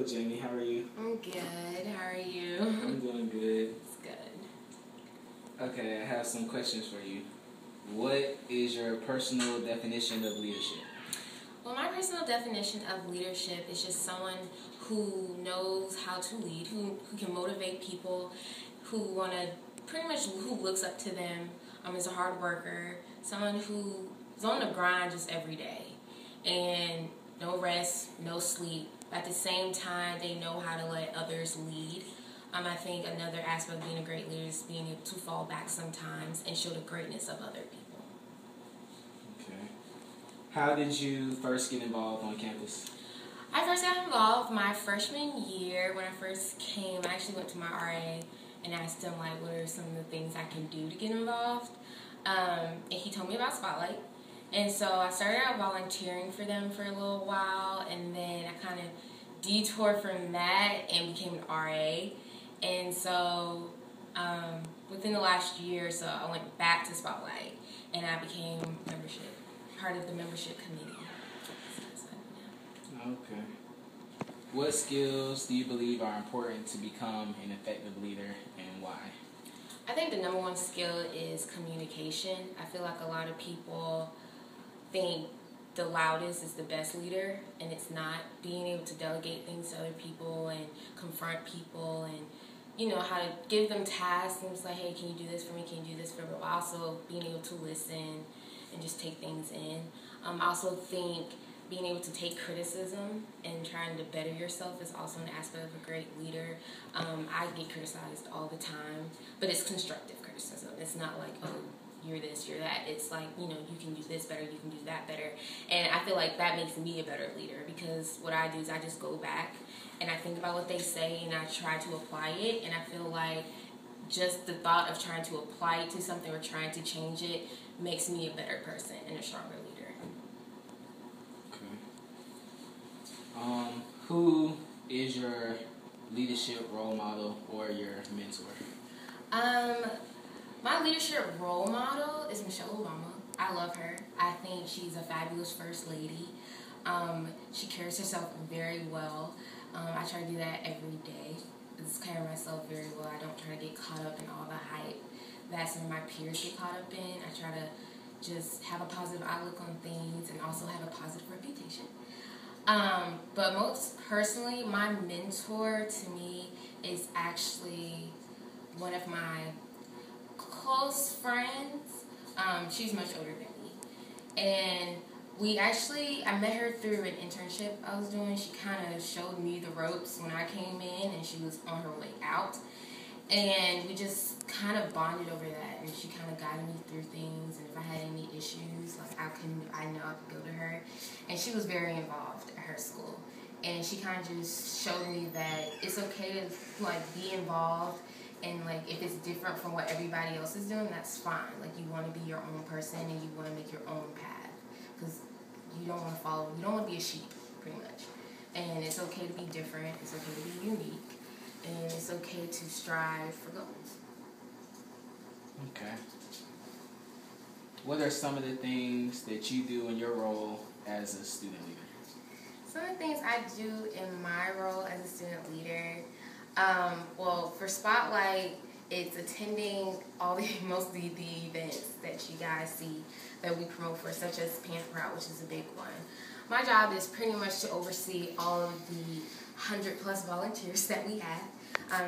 Jamie. How are you? I'm good. How are you? I'm doing good. It's good. Okay, I have some questions for you. What is your personal definition of leadership? Well, my personal definition of leadership is just someone who knows how to lead, who can motivate people, who who looks up to them, is a hard worker, someone who is on the grind just every day, and no rest, no sleep. At the same time, they know how to let others lead. I think another aspect of being a great leader is being able to fall back sometimes and show the greatness of other people. Okay. How did you first get involved on campus? I first got involved my freshman year. When I first came, I actually went to my RA and asked him, like, what are some of the things I can do to get involved? And he told me about Spotlight. And so I started out volunteering for them for a little while, and then I kind of detoured from that and became an RA. And so within the last year or so, I went back to Spotlight, and I became part of the membership committee. Okay. What skills do you believe are important to become an effective leader, and why? I think the number one skill is communication. I feel like a lot of people think the loudest is the best leader, and it's not. Being able to delegate things to other people and confront people and, how to give them tasks and it's like, hey, can you do this for me? Can you do this for me? But also being able to listen and just take things in. I also think being able to take criticism and trying to better yourself is also an aspect of a great leader. I get criticized all the time, but it's constructive criticism. It's not like, oh, you're this, you're that. It's like, you can do this better, you can do that better. And I feel like that makes me a better leader, because what I do is I just go back and I think about what they say and I try to apply it. And I feel like just the thought of trying to apply it to something or trying to change it makes me a better person and a stronger leader. Okay. Who is your leadership role model or your mentor? My leadership role model is Michelle Obama. I love her. I think she's a fabulous first lady. She carries herself very well. I try to do that every day. Just carry myself very well. I don't try to get caught up in all the hype that some of my peers get caught up in. I try to just have a positive outlook on things and also have a positive reputation. But most personally, my mentor to me is actually one of my close friends. She's much older than me. And I met her through an internship I was doing. She kind of showed me the ropes when I came in, and she was on her way out. And we just kind of bonded over that, and she kind of guided me through things. And if I had any issues, like I know I could go to her. And she was very involved at her school. And she kind of just showed me that it's okay to be involved. And if it's different from what everybody else is doing, that's fine. You want to be your own person and you want to make your own path, because you don't want to be a sheep, pretty much. And it's okay to be different. It's okay to be unique, and it's okay to strive for goals. Okay. What are some of the things that you do in your role as a student leader? Some of the things I do in my role as a student leader. For Spotlight, it's attending mostly the events that you guys see that we promote for, such as Panther Out, which is a big one. My job is pretty much to oversee all of the 100+ volunteers that we have,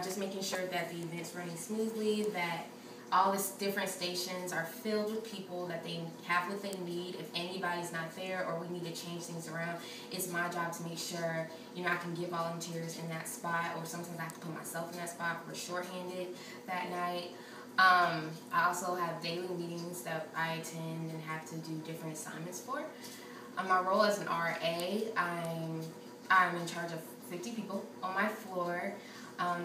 just making sure that the event's running smoothly, that all the different stations are filled with people, that they have what they need. If anybody's not there or we need to change things around, it's my job to make sure, I can get volunteers in that spot, or sometimes I have to put myself in that spot if we're shorthanded that night. I also have daily meetings that I attend and have to do different assignments for. My role as an RA, I'm in charge of 50 people on my floor.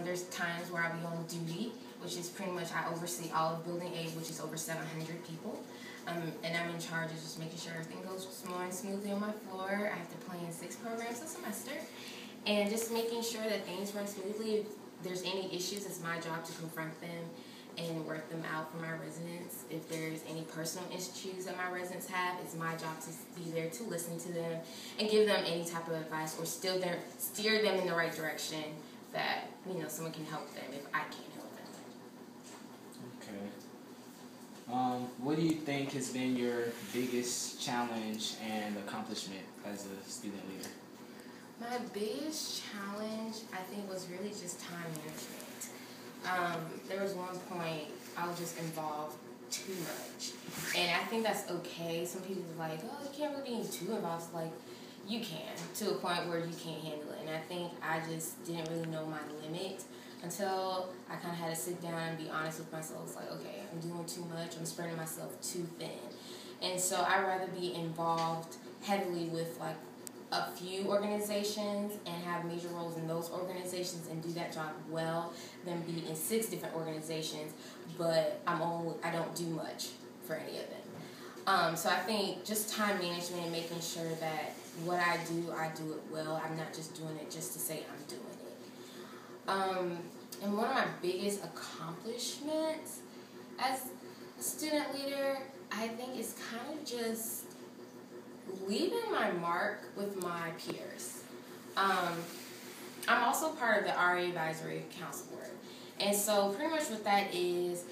There's times where I'll be on duty, which is pretty much I oversee all of Building A, which is over 700 people. And I'm in charge of just making sure everything goes smoothly on my floor. I have to plan 6 programs a semester. And just making sure that things run smoothly. If there's any issues, it's my job to confront them and work them out for my residents. If there's any personal issues that my residents have, it's my job to be there to listen to them and give them any type of advice or steer them in the right direction that, someone can help them if I can't help them. Okay. What do you think has been your biggest challenge and accomplishment as a student leader? My biggest challenge, I think, was really just time management. There was one point I was just involved too much. And I think that's okay. Some people are like, oh, you can't really be too involved. Like, you can, to a point where you can't handle it. And I think I just didn't really know my limit until I kind of had to sit down and be honest with myself. It's like, okay, I'm doing too much. I'm spreading myself too thin. And so I'd rather be involved heavily with, like, a few organizations and have major roles in those organizations and do that job well than be in 6 different organizations, but I don't do much for any of them. So I think just time management and making sure that what I do it well. I'm not just doing it just to say I'm doing it. And one of my biggest accomplishments as a student leader, I think, is kind of just leaving my mark with my peers. I'm also part of the RA Advisory Council Board. And so pretty much what that is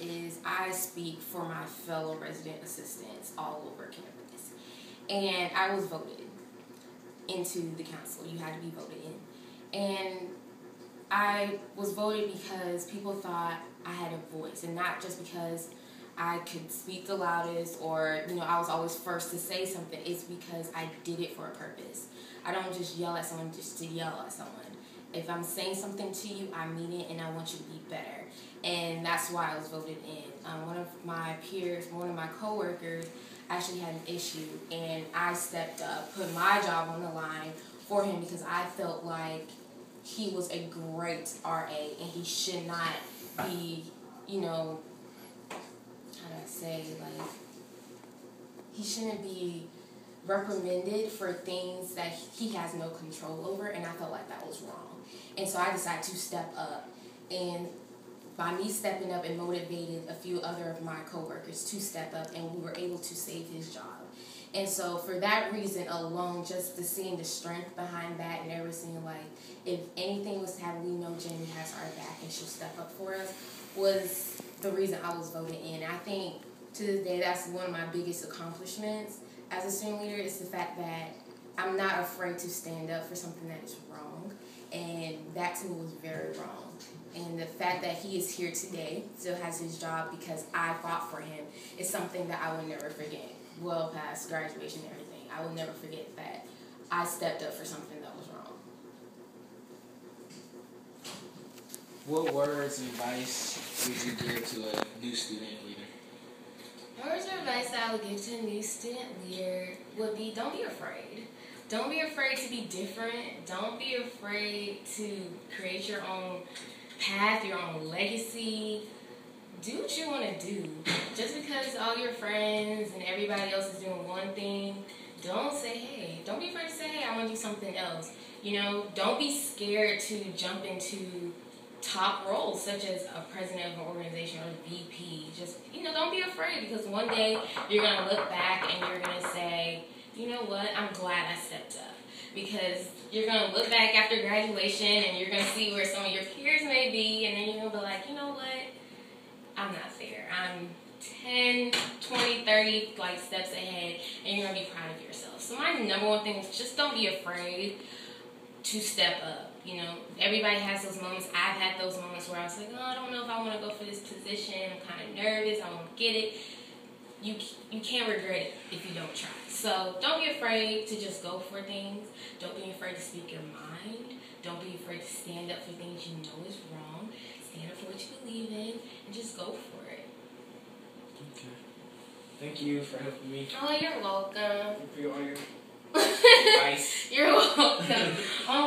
I speak for my fellow resident assistants all over campus. And I was voted into the council. You had to be voted in. And I was voted because people thought I had a voice, and not just because I could speak the loudest or, I was always first to say something. It's because I did it for a purpose. I don't just yell at someone just to yell at someone. If I'm saying something to you, I mean it, and I want you to be better. And that's why I was voted in. One of my peers, one of my coworkers, actually had an issue, and I stepped up, put my job on the line for him because I felt like he was a great RA, and he should not be, he shouldn't be reprimanded for things that he has no control over, and I felt like that was wrong. And so I decided to step up, and by me stepping up, it motivated a few other of my coworkers to step up, and we were able to save his job. And so for that reason alone, just to seeing the strength behind that and everything, like, if anything was to happen, we know Jenny has our back and she'll step up for us, was the reason I was voted in. I think to this day, that's one of my biggest accomplishments as a student leader, is the fact that I'm not afraid to stand up for something that is wrong. And that to me was very wrong. And the fact that he is here today, still has his job because I fought for him, is something that I will never forget. Well past graduation and everything, I will never forget that I stepped up for something that was wrong. What words of advice would you give to a new student leader? Words of advice that I would give to a new student leader would be, don't be afraid. Don't be afraid to be different. Don't be afraid to create your own path, your own legacy. Do what you want to do. Just because all your friends and everybody else is doing one thing, don't be afraid to say, hey, I want to do something else. Don't be scared to jump into top roles, such as a president of an organization or a VP. Just, don't be afraid, because one day you're going to look back and you're going to say, you know what, I'm glad I stepped up. Because you're going to look back after graduation and you're going to see where some of your peers may be, and then you're going to be like, you know what, I'm not there. I'm 10, 20, 30 steps ahead, and you're going to be proud of yourself. So my number one thing is just don't be afraid to step up. Everybody has those moments. I've had those moments where I was like, oh, I don't know if I want to go for this position. I'm kind of nervous. I won't get it. You can't regret it if you don't try. So don't be afraid to just go for things. Don't be afraid to speak your mind. Don't be afraid to stand up for things you know is wrong. Stand up for what you believe in, and just go for it. Okay. Thank you for helping me. Oh, you're welcome. Thank you for all your advice. You're welcome. Oh,